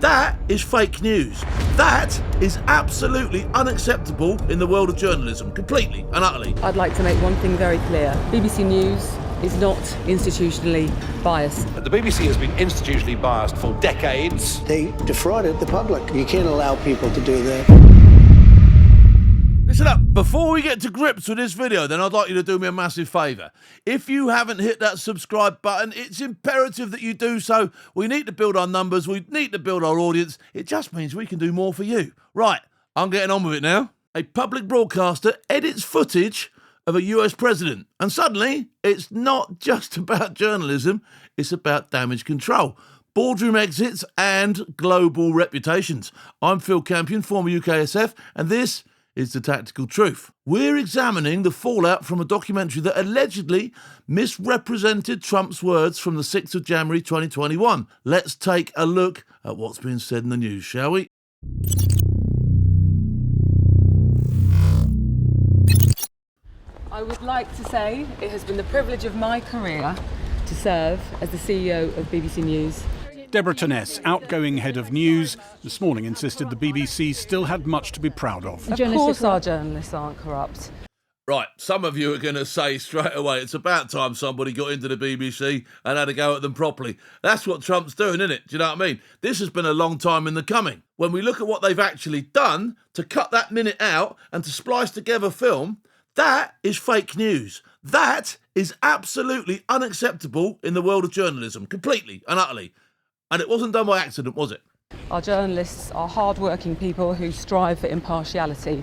That is fake news. That is absolutely unacceptable in the world of journalism, completely and utterly. I'd like to make one thing very clear. BBC News is not institutionally biased. The BBC has been institutionally biased for decades. They defrauded the public. You can't allow people to do that. Listen up, before we get to grips with this video, then I'd like you to do me a massive favour. If you haven't hit that subscribe button, it's imperative that you do so. We need to build our numbers, we need to build our audience. It just means we can do more for you. Right, I'm getting on with it now. A public broadcaster edits footage of a US president, and suddenly it's not just about journalism, it's about damage control, boardroom exits and global reputations. I'm Phil Campion, former UKSF, and this is The Tactical Truth. We're examining the fallout from a documentary that allegedly misrepresented Trump's words from the 6th of January 2021. Let's take a look at what's been said in the news, shall we? I would like to say it has been the privilege of my career to serve as the CEO of BBC News. Deborah Turness, outgoing head of news, this morning insisted the BBC still had much to be proud of. Of course our journalists aren't corrupt. Right, some of you are going to say straight away, it's about time somebody got into the BBC and had a go at them properly. That's what Trump's doing, isn't it? Do you know what I mean? This has been a long time in the coming. When we look at what they've actually done to cut that minute out and to splice together film, that is fake news. That is absolutely unacceptable in the world of journalism, completely and utterly. And it wasn't done by accident, was it? Our journalists are hard-working people who strive for impartiality.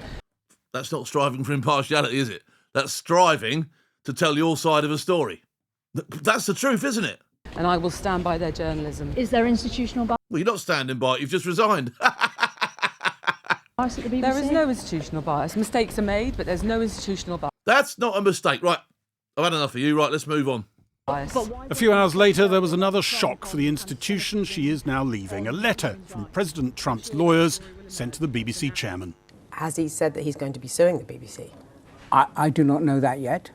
That's not striving for impartiality, is it? That's striving to tell your side of a story. That's the truth, isn't it? And I will stand by their journalism. Is there institutional bias Well, you're not standing by it, you've just resigned. at the BBC? There is no institutional bias. Mistakes are made, but there's no institutional bias. That's not a mistake. Right, I've had enough of you. Right, let's move on. A few hours later, there was another shock for the institution she is now leaving. A letter from President Trump's lawyers sent to the BBC chairman. Has he said that he's going to be suing the BBC? I do not know that yet,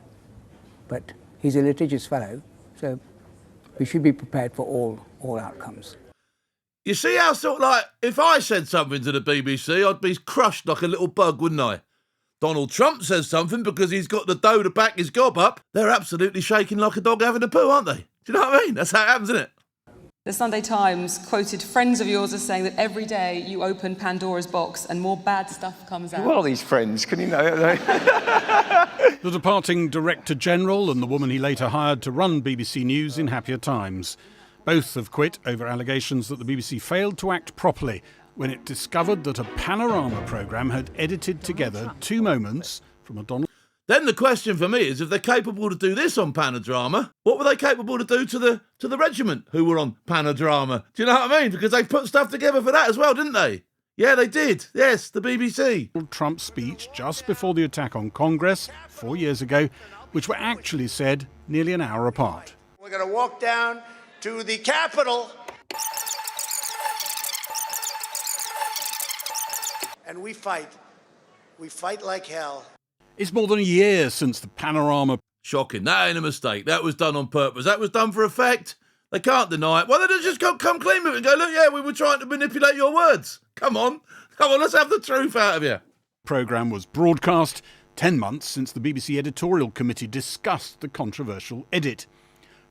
but he's a litigious fellow, so we should be prepared for all outcomes. You see how sort of like, if I said something to the BBC, I'd be crushed like a little bug, wouldn't I? Donald Trump says something because he's got the dough to back his gob up. They're absolutely shaking like a dog having a poo, aren't they? Do you know what I mean? That's how it happens, isn't it? The Sunday Times quoted friends of yours as saying that every day you open Pandora's box and more bad stuff comes out. Who are these friends? Can you know? The departing Director General and the woman he later hired to run BBC News in happier times. Both have quit over allegations that the BBC failed to act properly when it discovered that a panorama programme had edited together two moments from a Donald... Then the question for me is, if they're capable to do this on Panodrama, what were they capable to do to the regiment who were on Panodrama? Do you know what I mean? Because they put stuff together for that as well, didn't they? Yeah, they did. Yes, the BBC. Trump's speech just before the attack on Congress 4 years ago, which were actually said nearly an hour apart. We're going to walk down to the Capitol. And we fight. We fight like hell. It's more than a year since the panorama... Shocking. That ain't a mistake. That was done on purpose. That was done for effect. They can't deny it. Well, they just come clean with it and go, look, yeah, we were trying to manipulate your words. Come on, let's have the truth out of you. Programme was broadcast 10 months since the BBC Editorial Committee discussed the controversial edit.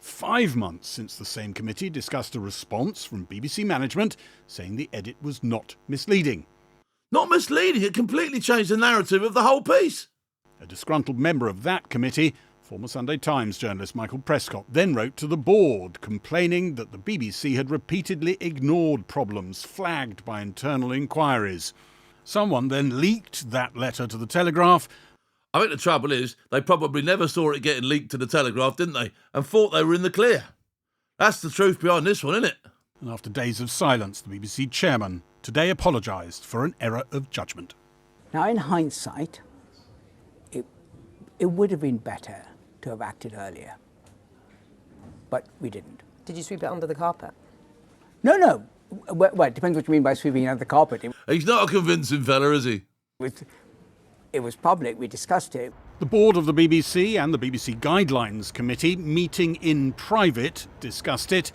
5 months since the same committee discussed a response from BBC management saying the edit was not misleading. Not misleading, it completely changed the narrative of the whole piece. A disgruntled member of that committee, former Sunday Times journalist Michael Prescott, then wrote to the board complaining that the BBC had repeatedly ignored problems flagged by internal inquiries. Someone then leaked that letter to the Telegraph. I think the trouble is, they probably never saw it getting leaked to the Telegraph, didn't they? And thought they were in the clear. That's the truth behind this one, isn't it? And after days of silence, the BBC chairman today apologised for an error of judgment. Now, in hindsight, it would have been better to have acted earlier, but we didn't. Did you sweep it under the carpet? No. Well, it depends what you mean by sweeping it under the carpet. He's not a convincing fella, is he? It was public, we discussed it. The board of the BBC and the BBC Guidelines Committee, meeting in private, discussed it.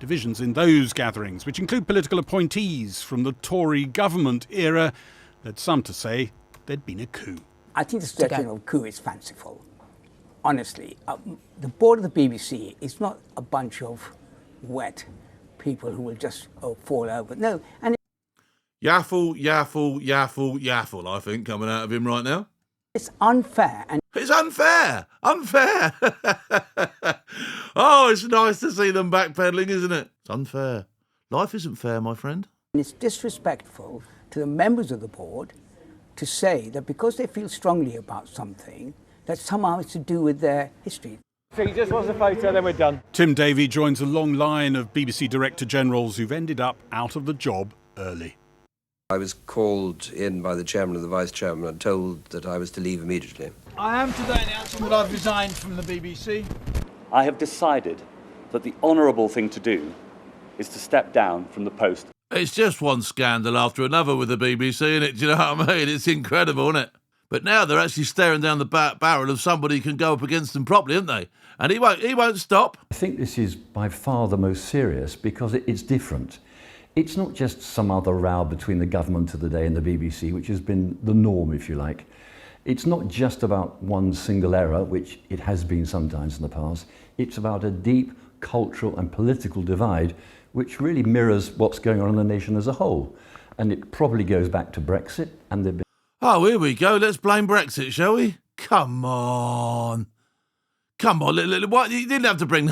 Divisions in those gatherings, which include political appointees from the Tory government era, led some to say there'd been a coup. I think the suggestion of coup is fanciful. Honestly, the board of the BBC is not a bunch of wet people who will just fall over. No, and Yaffle, yaffle, yaffle, yaffle, I think, coming out of him right now. it's unfair. And It's unfair. Unfair. Oh, it's nice to see them backpedaling, isn't it? It's unfair. Life isn't fair, my friend. it's disrespectful to the members of the board to say that because they feel strongly about something, that somehow it's to do with their history. So he just wants a photo, then we're done. Tim Davie joins a long line of BBC Director Generals who've ended up out of the job early. I was called in by the chairman and the vice chairman and told that I was to leave immediately. I am today announcing that I've resigned from the BBC. I have decided that the honourable thing to do is to step down from the post. It's just one scandal after another with the BBC, isn't it? Do you know what I mean? It's incredible, isn't it? But now they're actually staring down the barrel of somebody who can go up against them properly, aren't they? And he won't stop. I think this is by far the most serious because it's different. It's not just some other row between the government of the day and the BBC, which has been the norm, if you like. It's not just about one single error, which it has been sometimes in the past. It's about a deep cultural and political divide, which really mirrors what's going on in the nation as a whole. And it probably goes back to Brexit and the... Oh, here we go. Let's blame Brexit, shall we? Come on. Come on. What? You didn't have to bring...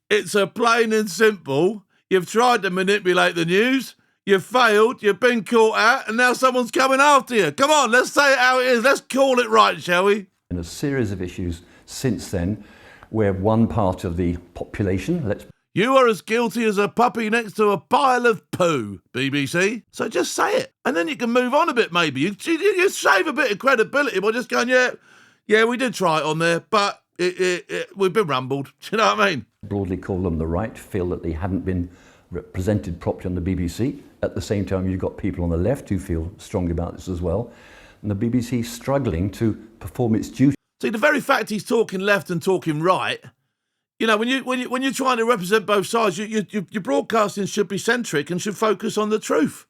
It's a plain and simple. You've tried to manipulate the news. You've failed. You've been caught out. And now someone's coming after you. Come on, let's say it how it is. Let's call it right, shall we? And a series of issues since then where one part of the population... You are as guilty as a puppy next to a pile of poo, BBC. So just say it. And then you can move on a bit, maybe. You save a bit of credibility by just going, yeah, we did try it on there, but we've been rumbled. Do you know what I mean? Broadly call them the right, feel that they haven't been represented properly on the BBC. At the same time, you've got people on the left who feel strongly about this as well. And the BBC struggling to perform its duty. See, the very fact he's talking left and talking right, you know, when you're trying to represent both sides, your broadcasting should be centric and should focus on the truth.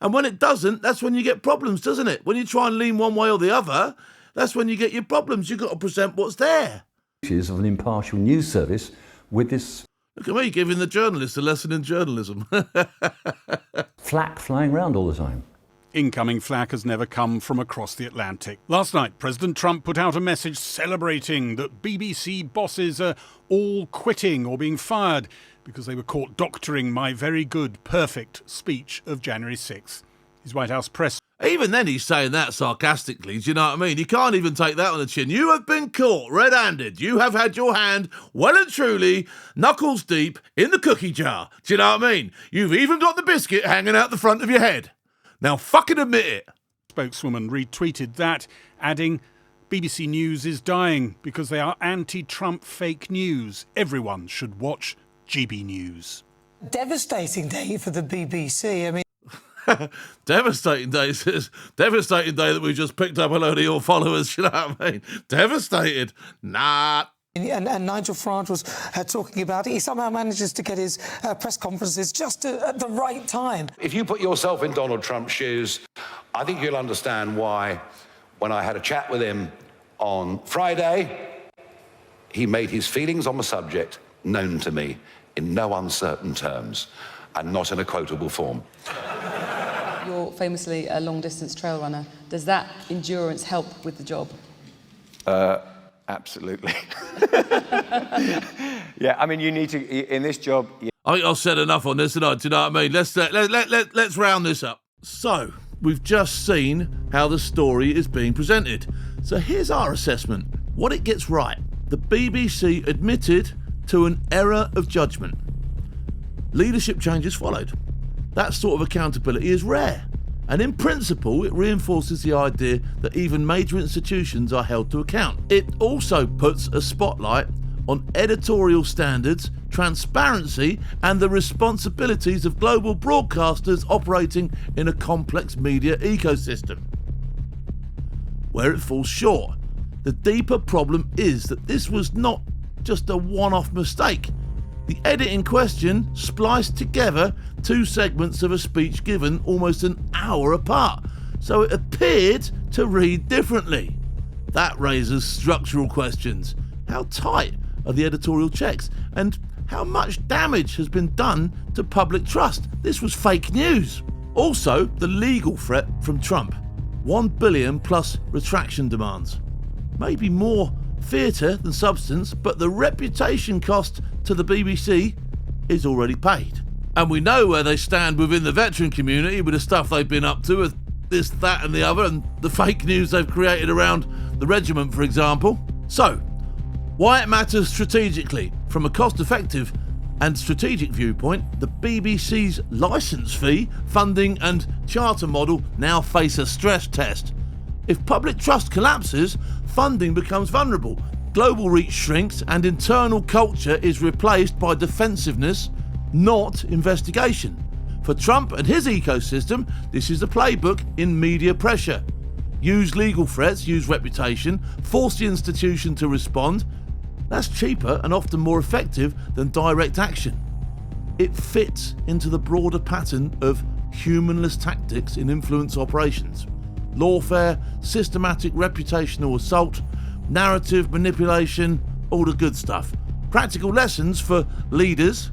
And when it doesn't, that's when you get problems, doesn't it? When you try and lean one way or the other, that's when you get your problems. You've got to present what's there. Of an impartial news service with this... Look at me giving the journalist a lesson in journalism. Flack flying around all the time. Incoming flack has never come from across the Atlantic. Last night, President Trump put out a message celebrating that BBC bosses are all quitting or being fired because they were caught doctoring my very good, perfect speech of January 6th. His White House press... Even then he's saying that sarcastically, do you know what I mean? You can't even take that on the chin. You have been caught red-handed. You have had your hand well and truly, knuckles deep, in the cookie jar. Do you know what I mean? You've even got the biscuit hanging out the front of your head. Now fucking admit it. Spokeswoman retweeted that, adding, BBC News is dying because they are anti-Trump fake news. Everyone should watch GB News. Devastating day for the BBC. I mean... Devastating day, sis. Devastating day that we just picked up a load of your followers, you know what I mean? Devastated. Nah. And Nigel Farage was talking about it. He somehow manages to get his press conferences just at the right time. If you put yourself in Donald Trump's shoes, I think you'll understand why, when I had a chat with him on Friday, he made his feelings on the subject known to me in no uncertain terms and not in a quotable form. You're famously a long-distance trail runner. Does that endurance help with the job? Absolutely. Yeah, I mean, you need to, in this job... Yeah. I think I've said enough on this, tonight, do you know what I mean? Let's round this up. So, we've just seen how the story is being presented. So here's our assessment. What it gets right. The BBC admitted to an error of judgment. Leadership changes followed. That sort of accountability is rare. And in principle, it reinforces the idea that even major institutions are held to account. It also puts a spotlight on editorial standards, transparency, and the responsibilities of global broadcasters operating in a complex media ecosystem. Where it falls short, the deeper problem is that this was not just a one-off mistake. The edit in question spliced together two segments of a speech given almost an hour apart, so it appeared to read differently. That raises structural questions. How tight are the editorial checks? And how much damage has been done to public trust? This was fake news. Also, the legal threat from Trump. 1 billion plus retraction demands. Maybe more theatre than substance, but the reputation cost to the BBC is already paid. And we know where they stand within the veteran community with the stuff they've been up to with this, that and the other, and the fake news they've created around the regiment, for example. So, why it matters strategically? From a cost-effective and strategic viewpoint, the BBC's licence fee, funding and charter model now face a stress test. If public trust collapses, funding becomes vulnerable, global reach shrinks, and internal culture is replaced by defensiveness, not investigation. For Trump and his ecosystem, this is the playbook in media pressure. Use legal threats, use reputation, force the institution to respond. That's cheaper and often more effective than direct action. It fits into the broader pattern of humanless tactics in influence operations. Lawfare, systematic reputational assault, narrative manipulation, all the good stuff. Practical lessons for leaders.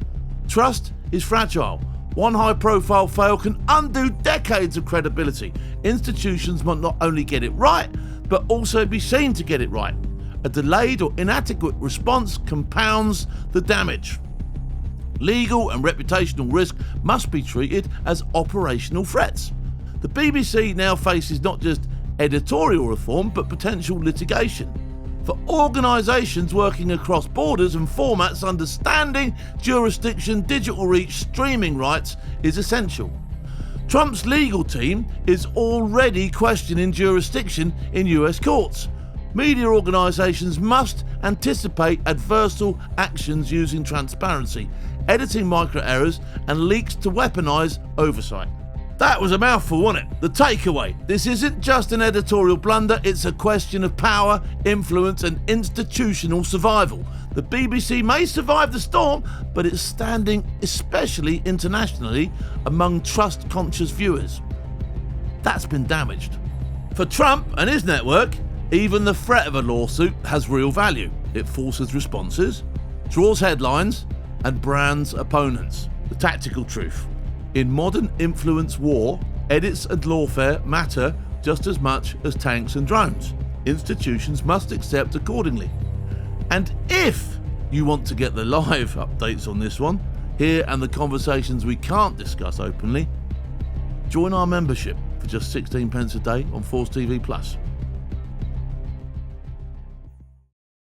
Trust is fragile. One high-profile fail can undo decades of credibility. Institutions must not only get it right, but also be seen to get it right. A delayed or inadequate response compounds the damage. Legal and reputational risk must be treated as operational threats. The BBC now faces not just editorial reform, but potential litigation. For organisations working across borders and formats, understanding jurisdiction, digital reach, streaming rights is essential. Trump's legal team is already questioning jurisdiction in US courts. Media organisations must anticipate adversarial actions using transparency, editing micro-errors and leaks to weaponise oversight. That was a mouthful, wasn't it? The takeaway: this isn't just an editorial blunder, it's a question of power, influence and institutional survival. The BBC may survive the storm, but it's standing especially internationally among trust-conscious viewers. That's been damaged. For Trump and his network, even the threat of a lawsuit has real value. It forces responses, draws headlines and brands opponents. The tactical truth: in modern influence war, edits and lawfare matter just as much as tanks and drones. Institutions must accept accordingly. And if you want to get the live updates on this one, here and the conversations we can't discuss openly, join our membership for just 16 pence a day on Force TV Plus.